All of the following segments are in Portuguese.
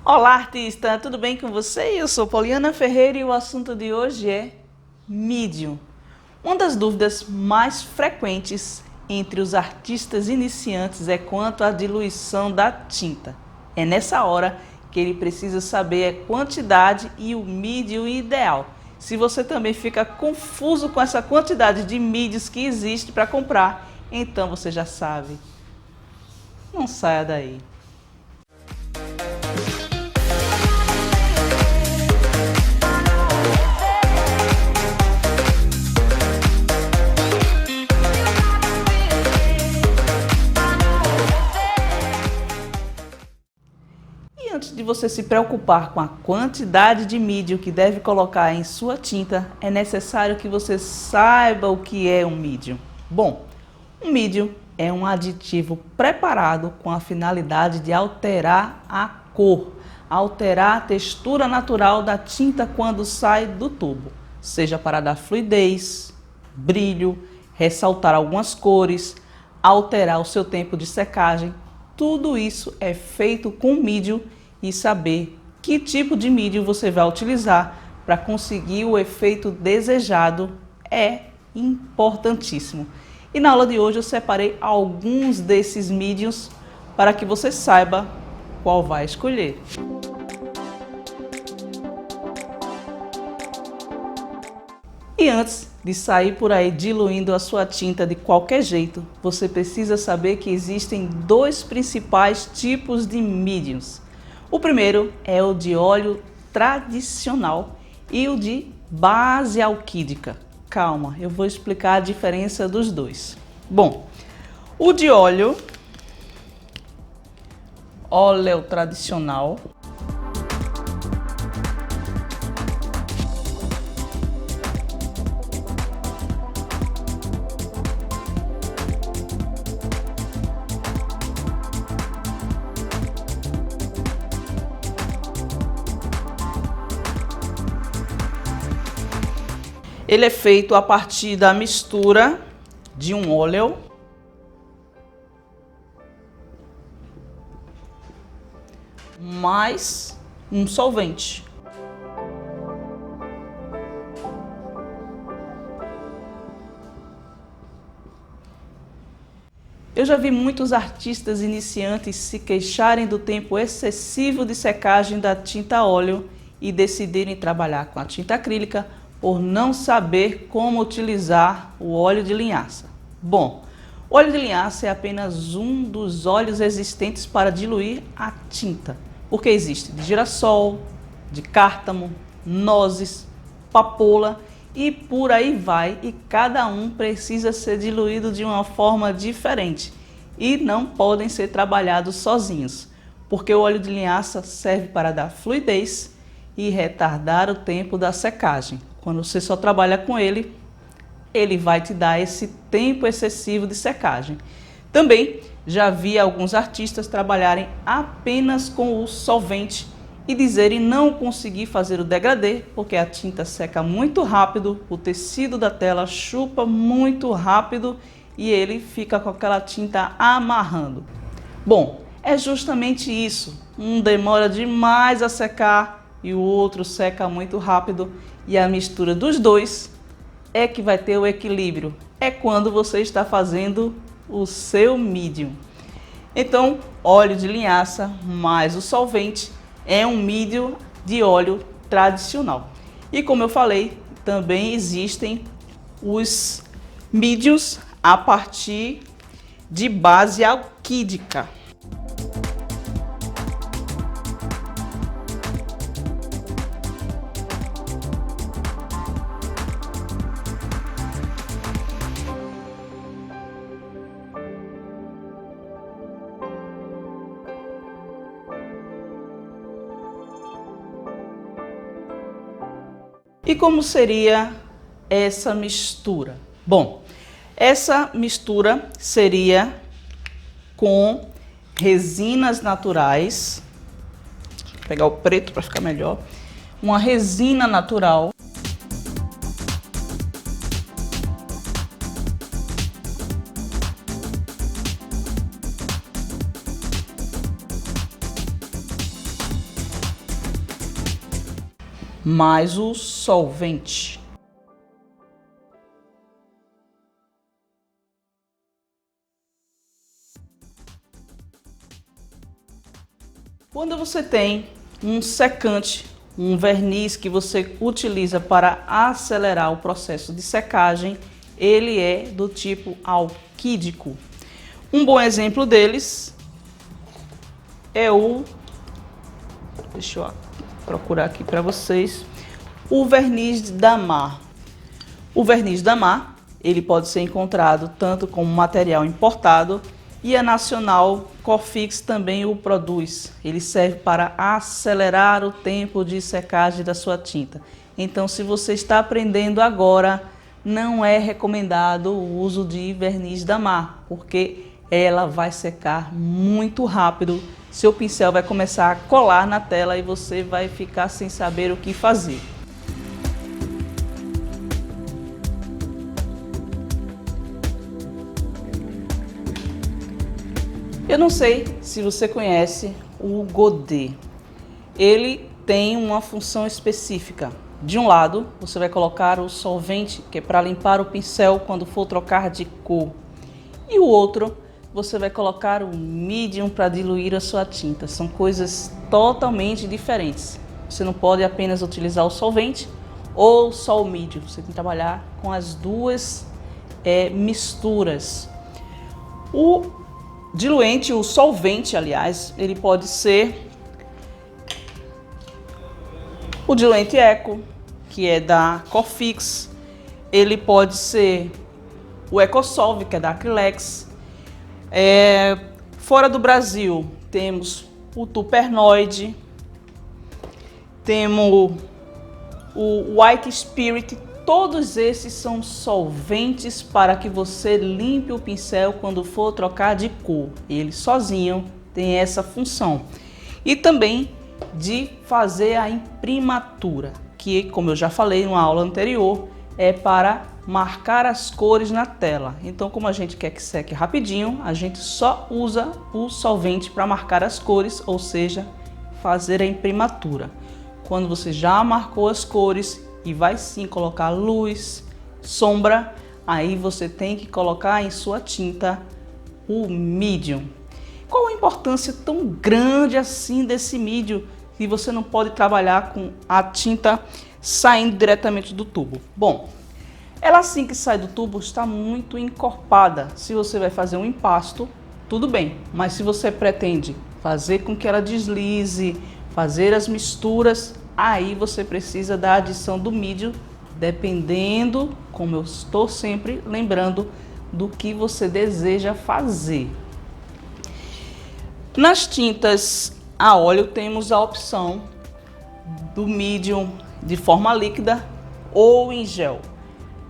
Olá, artista! Tudo bem com você? Eu sou Poliana Ferreira e o assunto de hoje é mídium. Uma das dúvidas mais frequentes entre os artistas iniciantes é quanto à diluição da tinta. É nessa hora que ele precisa saber a quantidade e o mídium ideal. Se você também fica confuso com essa quantidade de mídios que existe para comprar, então você já sabe. Não saia daí. Antes de você se preocupar com a quantidade de mídio que deve colocar em sua tinta, é necessário que você saiba o que é um mídio. Bom, um mídio é um aditivo preparado com a finalidade de alterar a cor, alterar a textura natural da tinta quando sai do tubo, seja para dar fluidez, brilho, ressaltar algumas cores, alterar o seu tempo de secagem. Tudo isso é feito com mídio e saber que tipo de mídio você vai utilizar para conseguir o efeito desejado é importantíssimo. E na aula de hoje eu separei alguns desses mídios para que você saiba qual vai escolher. E antes de sair por aí diluindo a sua tinta de qualquer jeito, você precisa saber que existem dois principais tipos de mídios. O primeiro é o de óleo tradicional e o de base alquídica. Calma, eu vou explicar a diferença dos dois. Bom, o de óleo tradicional, ele é feito a partir da mistura de um óleo mais um solvente. Eu já vi muitos artistas iniciantes se queixarem do tempo excessivo de secagem da tinta óleo e decidirem trabalhar com a tinta acrílica por não saber como utilizar o óleo de linhaça. Bom, o óleo de linhaça é apenas um dos óleos existentes para diluir a tinta, porque existe de girassol, de cártamo, nozes, papoula e por aí vai, e cada um precisa ser diluído de uma forma diferente e não podem ser trabalhados sozinhos, porque o óleo de linhaça serve para dar fluidez e retardar o tempo da secagem. Quando você só trabalha com ele, ele vai te dar esse tempo excessivo de secagem. Também já vi alguns artistas trabalharem apenas com o solvente e dizerem não conseguir fazer o degradê, porque a tinta seca muito rápido, o tecido da tela chupa muito rápido e ele fica com aquela tinta amarrando. Bom, é justamente isso. Um demora demais a secar e o outro seca muito rápido, e a mistura dos dois é que vai ter o equilíbrio. É quando você está fazendo o seu mídium. Então, óleo de linhaça mais o solvente é um mídium de óleo tradicional. E como eu falei, também existem os mídios a partir de base alquídica. E como seria essa mistura? Bom, essa mistura seria com resinas naturais. Vou pegar o preto para ficar melhor. Uma resina natural. mais o solvente. Quando você tem um secante, um verniz que você utiliza para acelerar o processo de secagem, ele é do tipo alquídico. Um bom exemplo deles é deixa eu procurar aqui para vocês, o verniz Damar. O verniz Damar, ele pode ser encontrado tanto como material importado, e a Nacional Corfix também o produz. Ele serve para acelerar o tempo de secagem da sua tinta. Então, se você está aprendendo agora, não é recomendado o uso de verniz Damar, porque ela vai secar muito rápido. Seu pincel vai começar a colar na tela e você vai ficar sem saber o que fazer. Eu não sei se você conhece o Godet. Ele tem uma função específica. De um lado, você vai colocar o solvente, que é para limpar o pincel quando for trocar de cor. E o outro, você vai colocar o medium para diluir a sua tinta. São coisas totalmente diferentes. Você não pode apenas utilizar o solvente ou só o medium. Você tem que trabalhar com as duas misturas. O diluente, o solvente, aliás, ele pode ser o diluente Eco, que é da Corfix. Ele pode ser o EcoSolve, que é da Acrylex. Fora do Brasil, temos o Tupernoid, temos o White Spirit. Todos esses são solventes para que você limpe o pincel quando for trocar de cor. Ele sozinho tem essa função. E também de fazer a imprimatura, que, como eu já falei em uma aula anterior, é para marcar as cores na tela. Então, como a gente quer que seque rapidinho, a gente só usa o solvente para marcar as cores, ou seja, fazer a imprimatura. Quando você já marcou as cores e vai sim colocar luz, sombra, aí você tem que colocar em sua tinta o medium. Qual a importância tão grande assim desse medium se você não pode trabalhar com a tinta saindo diretamente do tubo? Bom, ela assim que sai do tubo está muito encorpada. Se você vai fazer um impasto, tudo bem, mas se você pretende fazer com que ela deslize, fazer as misturas, aí você precisa da adição do medium, dependendo, como eu estou sempre lembrando, do que você deseja fazer. Nas tintas a óleo temos a opção do medium de forma líquida ou em gel.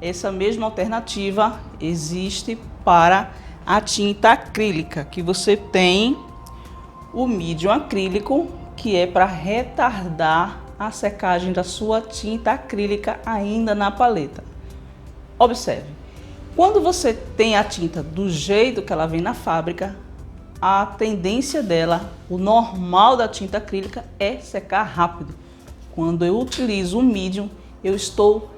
Essa mesma alternativa existe para a tinta acrílica, que você tem o medium acrílico, que é para retardar a secagem da sua tinta acrílica ainda na paleta. Observe, quando você tem a tinta do jeito que ela vem na fábrica, a tendência dela, o normal da tinta acrílica é secar rápido. Quando eu utilizo o medium, eu estou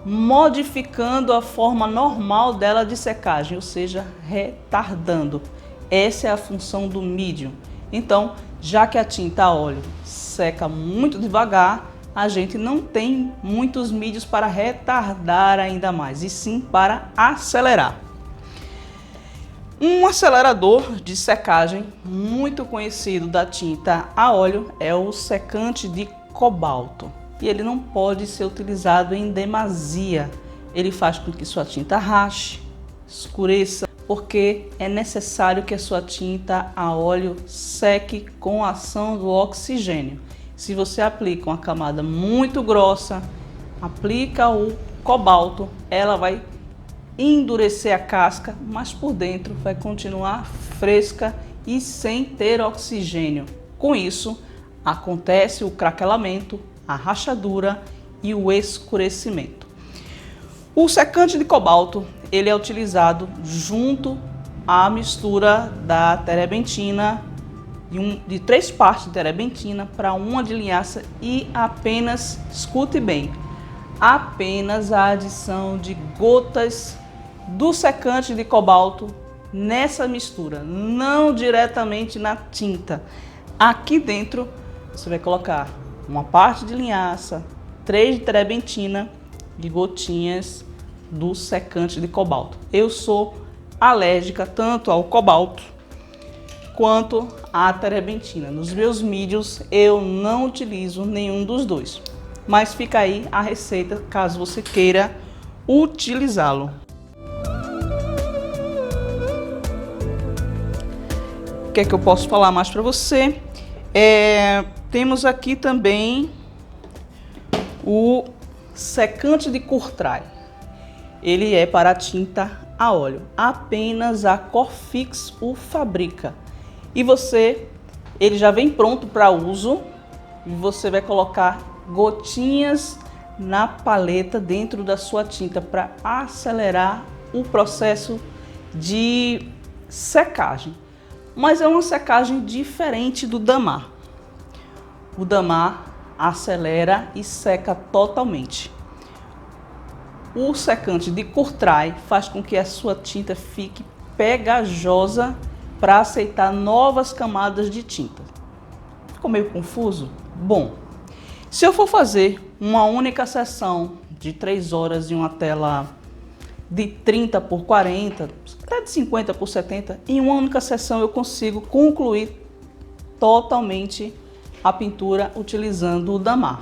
modificando a forma normal dela de secagem, ou seja, retardando. Essa é a função do medium. Então, já que a tinta a óleo seca muito devagar, a gente não tem muitos medios para retardar ainda mais, e sim para acelerar. Um acelerador de secagem muito conhecido da tinta a óleo é o secante de cobalto. E ele não pode ser utilizado em demasia. Ele faz com que sua tinta rache, escureça, porque é necessário que a sua tinta a óleo seque com a ação do oxigênio. Se você aplica uma camada muito grossa, aplica o cobalto, ela vai endurecer a casca, mas por dentro vai continuar fresca e sem ter oxigênio. Com isso, acontece o craquelamento, a rachadura e o escurecimento. O secante de cobalto, ele é utilizado junto à mistura da terebentina de 3 partes de terebentina para 1 de linhaça e apenas, escute bem, apenas a adição de gotas do secante de cobalto nessa mistura, não diretamente na tinta. Aqui dentro você vai colocar 1 parte de linhaça, 3 de terebentina e gotinhas do secante de cobalto. Eu sou alérgica tanto ao cobalto quanto à terebentina. Nos meus mídios eu não utilizo nenhum dos dois, mas fica aí a receita caso você queira utilizá-lo. O que é que eu posso falar mais para você? Temos aqui também o secante de Courtrai. Ele é para tinta a óleo. Apenas a Corfix o fabrica. E ele já vem pronto para uso. E você vai colocar gotinhas na paleta dentro da sua tinta para acelerar o processo de secagem. Mas é uma secagem diferente do Damar. O Damar acelera e seca totalmente. O secante de Courtrai faz com que a sua tinta fique pegajosa para aceitar novas camadas de tinta. Ficou meio confuso? Bom, se eu for fazer uma única sessão de 3 horas em uma tela de 30 por 40, até de 50 por 70, em uma única sessão eu consigo concluir totalmente a pintura utilizando o Damar.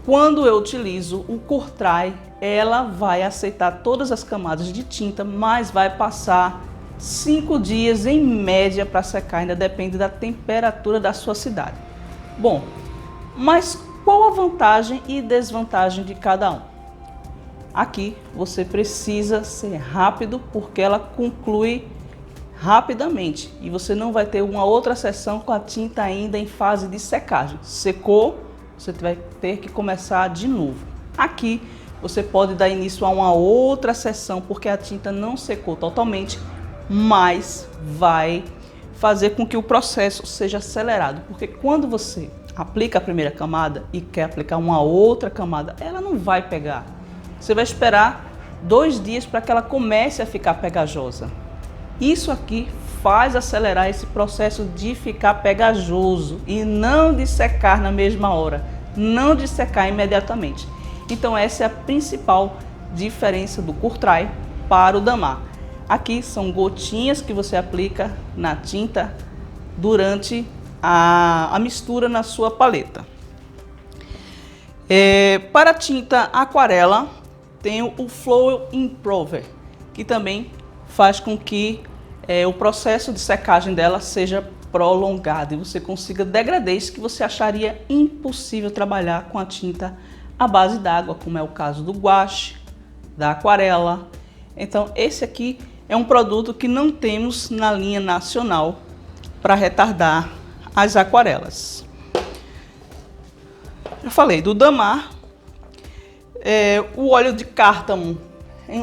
Quando eu utilizo o Courtrai, ela vai aceitar todas as camadas de tinta, mas vai passar 5 dias em média para secar, ainda depende da temperatura da sua cidade. Bom, mas qual a vantagem e desvantagem de cada um? Aqui você precisa ser rápido porque ela conclui rapidamente e você não vai ter uma outra sessão com a tinta ainda em fase de secagem. Secou, você vai ter que começar de novo. Aqui você pode dar início a uma outra sessão porque a tinta não secou totalmente, mas vai fazer com que o processo seja acelerado, porque quando você aplica a primeira camada e quer aplicar uma outra camada, ela não vai pegar. Você vai esperar 2 dias para que ela comece a ficar pegajosa. Isso aqui faz acelerar esse processo de ficar pegajoso e não de secar na mesma hora, não de secar imediatamente. Então essa é a principal diferença do Courtrai para o Damar. Aqui são gotinhas que você aplica na tinta durante a mistura na sua paleta. Para a tinta aquarela, tem o Flow Improver, que também faz com que o processo de secagem dela seja prolongado e você consiga degradês que você acharia impossível trabalhar com a tinta à base d'água, como é o caso do guache, da aquarela. Então esse aqui é um produto que não temos na linha nacional para retardar as aquarelas. Já falei do Damar. O óleo de cártamo,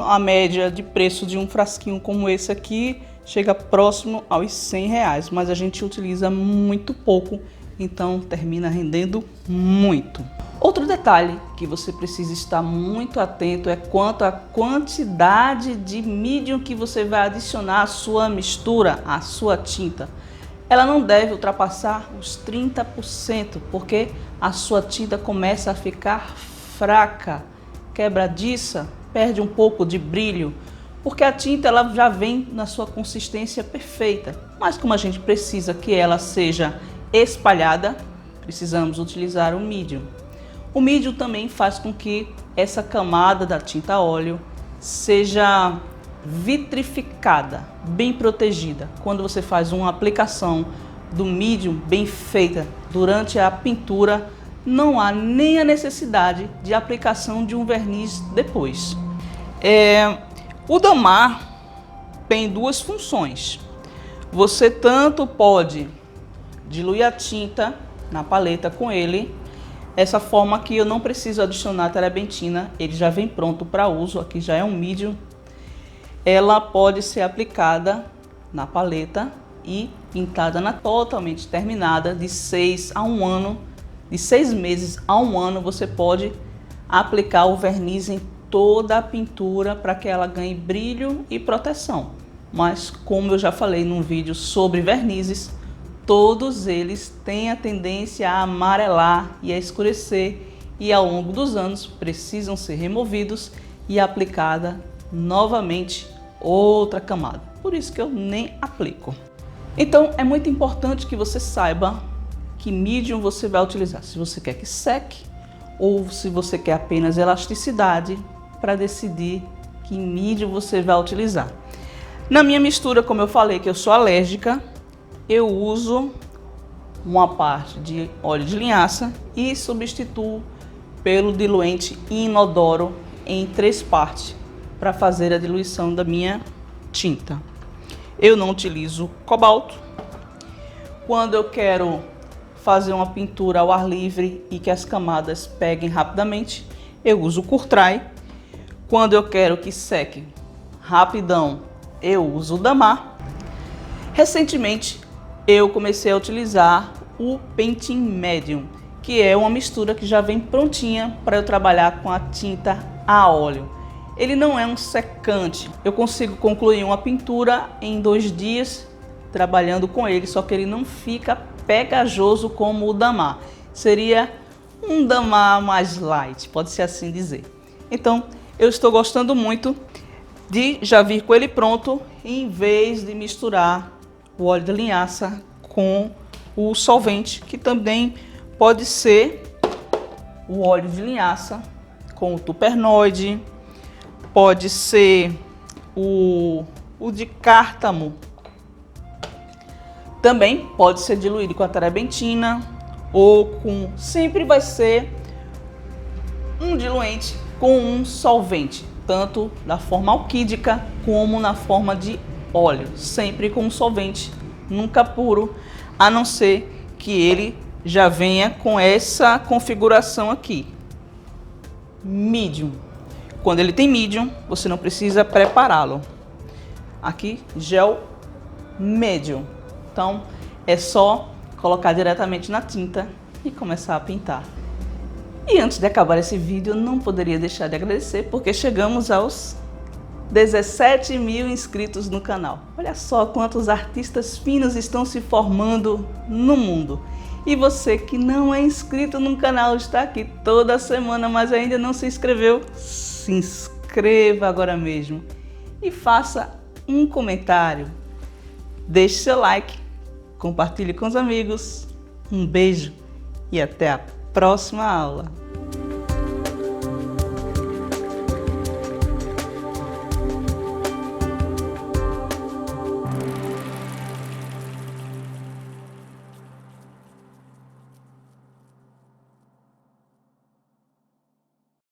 a média de preço de um frasquinho como esse aqui chega próximo aos R$100, mas a gente utiliza muito pouco, então termina rendendo muito. Outro detalhe que você precisa estar muito atento é quanto à quantidade de medium que você vai adicionar à sua mistura, à sua tinta. Ela não deve ultrapassar os 30%, porque a sua tinta começa a ficar fraca, quebradiça, perde um pouco de brilho, porque a tinta ela já vem na sua consistência perfeita. Mas como a gente precisa que ela seja espalhada, precisamos utilizar o medium. O medium também faz com que essa camada da tinta óleo seja vitrificada, bem protegida. Quando você faz uma aplicação do medium bem feita durante a pintura, não há nem a necessidade de aplicação de um verniz depois. O Damar tem 2 funções. Você tanto pode diluir a tinta na paleta com ele, essa forma que eu não preciso adicionar terebentina, ele já vem pronto para uso, aqui já é um medium. Ela pode ser aplicada na paleta e pintada totalmente terminada, de 6 a 1 ano, de 6 meses a 1 ano, você pode aplicar o verniz em toda a pintura para que ela ganhe brilho e proteção. Mas como eu já falei num vídeo sobre vernizes, todos eles têm a tendência a amarelar e a escurecer, e ao longo dos anos precisam ser removidos e aplicada novamente outra camada. Por isso que eu nem aplico. Então é muito importante que você saiba que medium você vai utilizar. Se você quer que seque ou se você quer apenas elasticidade, para decidir que medium você vai utilizar. Na minha mistura, como eu falei que eu sou alérgica, eu uso uma parte de óleo de linhaça e substituo pelo diluente inodoro em 3 partes para fazer a diluição da minha tinta. Eu não utilizo cobalto. Quando eu quero fazer uma pintura ao ar livre e que as camadas peguem rapidamente, eu uso Curtrai. Quando eu quero que seque rapidão, eu uso o Damar. Recentemente, eu comecei a utilizar o Painting Medium, que é uma mistura que já vem prontinha para eu trabalhar com a tinta a óleo. Ele não é um secante, eu consigo concluir uma pintura em 2 dias trabalhando com ele, só que ele não fica pegajoso como o Damar. Seria um Damar mais light, pode ser assim dizer. Então, eu estou gostando muito de já vir com ele pronto, em vez de misturar o óleo de linhaça com o solvente, que também pode ser o óleo de linhaça com o Tuppernoid, pode ser o de cártamo, também pode ser diluído com a terebentina ou com... Sempre vai ser um diluente com um solvente, tanto na forma alquídica como na forma de óleo, sempre com um solvente, nunca puro, a não ser que ele já venha com essa configuração aqui, medium. Quando ele tem medium, você não precisa prepará-lo. Aqui, gel medium. Então, é só colocar diretamente na tinta e começar a pintar. E antes de acabar esse vídeo, eu não poderia deixar de agradecer, porque chegamos aos 17 mil inscritos no canal. Olha só quantos artistas finos estão se formando no mundo. E você que não é inscrito no canal, está aqui toda semana, mas ainda não se inscreveu, se inscreva agora mesmo. E faça um comentário. Deixe seu like, compartilhe com os amigos. Um beijo e até a próxima aula.